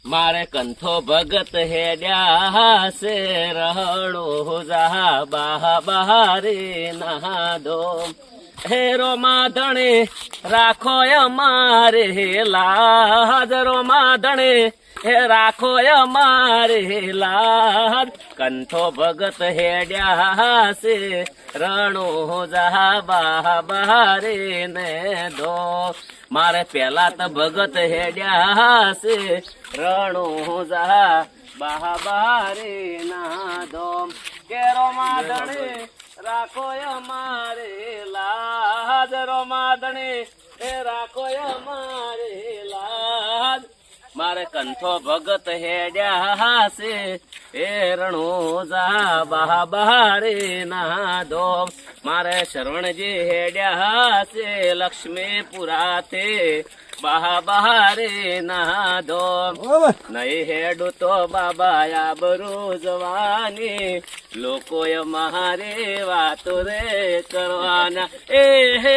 મારે કંથો ભગત હેડ્યા છે રહણો જા બહારે ના દો હેરો માધણે રાખો અમારે લાજ રો માધણે હે રાખો અમારે લાજ કંથો ભગત હેડ્યા છે રણો જા બહારે ને દો મારે પેલા તો ભગત હેડ્યા છે રણો જા બહારે ના દો કેરો માધણે રાખો અમારે લાજ રો માધણે એ રાખો અમારે લાજ મારે કંથો ભગત હેડ્યા છે એ રણો જા બહારે ના દો મારે શરવણજી હેડ્યા છે લક્ષ્મીપુરા તે બહારે ના દો નહીં હેડું તો બાબા આબરૂ જવાની લોકો મારે વાતો રે કરવાના એ હે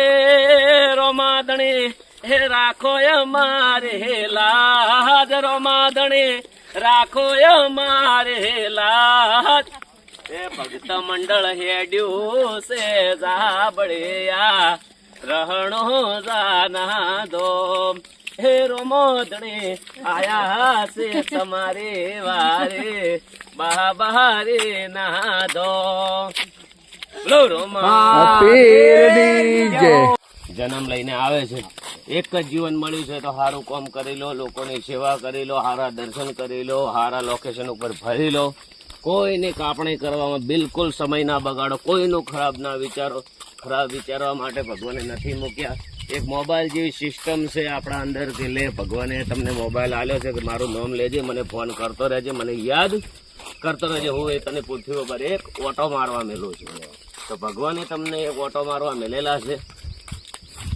રોમાદણી હે રાખો અમારે લાજ રોમાદણી રાખો અમારે લાજ એ ભક્ત મંડળ હેડ્યું છે જાબળિયા રહણો જાના દો હે રોમોદણે આયા છે તમારે વારે બહારે ના દો જન્મ લઈને આવે છે એક જ જીવન મળ્યું છે તો સારું કામ કરી લો લોકોની સેવા કરી લો સારા દર્શન કરી લો સારા લોકેશન ઉપર ફરી લો કોઈની કાપણી કરવામાં બિલકુલ સમય ના બગાડો કોઈનું ખરાબ ના વિચારો ખરાબ વિચારવા માટે ભગવાને નથી મૂક્યા એક મોબાઈલ જેવી સિસ્ટમ છે આપણા અંદરથી લે ભગવાને તમને મોબાઈલ આલ્યો છે કે મારું નામ લેજે મને ફોન કરતો રહેજે મને યાદ કરતો રહેજે હું એ તને પૃથ્વી ઉપર એક ઓટો મારવા મેલું છું તો ભગવાને તમને એક ઓટો મારવા મેલેલા છે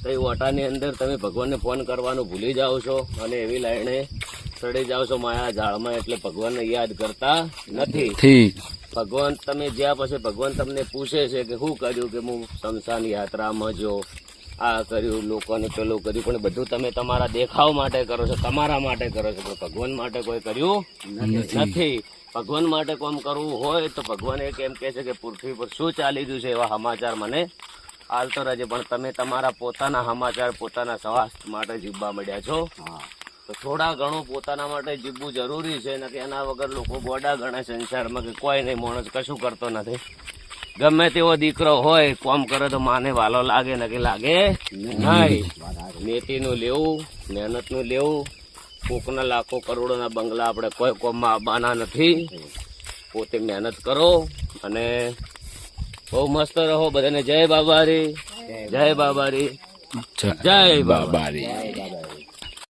તો એ ઓટાની અંદર તમે ભગવાનને ફોન કરવાનું ભૂલી જાઓ છો અને એવી લાઈને ચડી જાઓ છો માયા ઝાડમાં એટલે ભગવાનને યાદ કરતા નથી ભગવાન તમે જ્યાં પછી ભગવાન તમને પૂછે છે કે શું કર્યું કે હું શમશાન યાત્રામાં જો આ કર્યું લોકોને પેલું કર્યું પણ બધું તમે તમારા દેખાવ માટે કરો છો તમારા માટે કરો છો પણ ભગવાન માટે કોઈ કર્યું નથી ભગવાન માટે કામ કરવું હોય તો ભગવાન એક એમ કહે છે કે પૃથ્વી પર શું ચાલી રહ્યું છે એવા સમાચાર મને હાલતો રહેજે પણ તમે તમારા પોતાના સમાચાર પોતાના સ્વાસ્થ્ય માટે જીવવા મળ્યા છો તો થોડા ઘણું પોતાના માટે જીવવું જરૂરી છે ને કે એના વગર લોકો ગોડા ગણે સંસારમાં કે કોઈ નહીં માણસ કશું કરતો નથી ગમે તેવો દીકરો હોય કોમ કરે તો માને વાલો લાગે ને કે લાગે નહીં મેથીનું લેવું મહેનતનું લેવું કોકના લાખો કરોડોના બંગલા આપણે કોઈ કોમમાં આવવાના નથી પોતે મહેનત કરો અને બહુ મસ્ત રહો બધાને જય બાબારી જય બાબારી જય બાબારી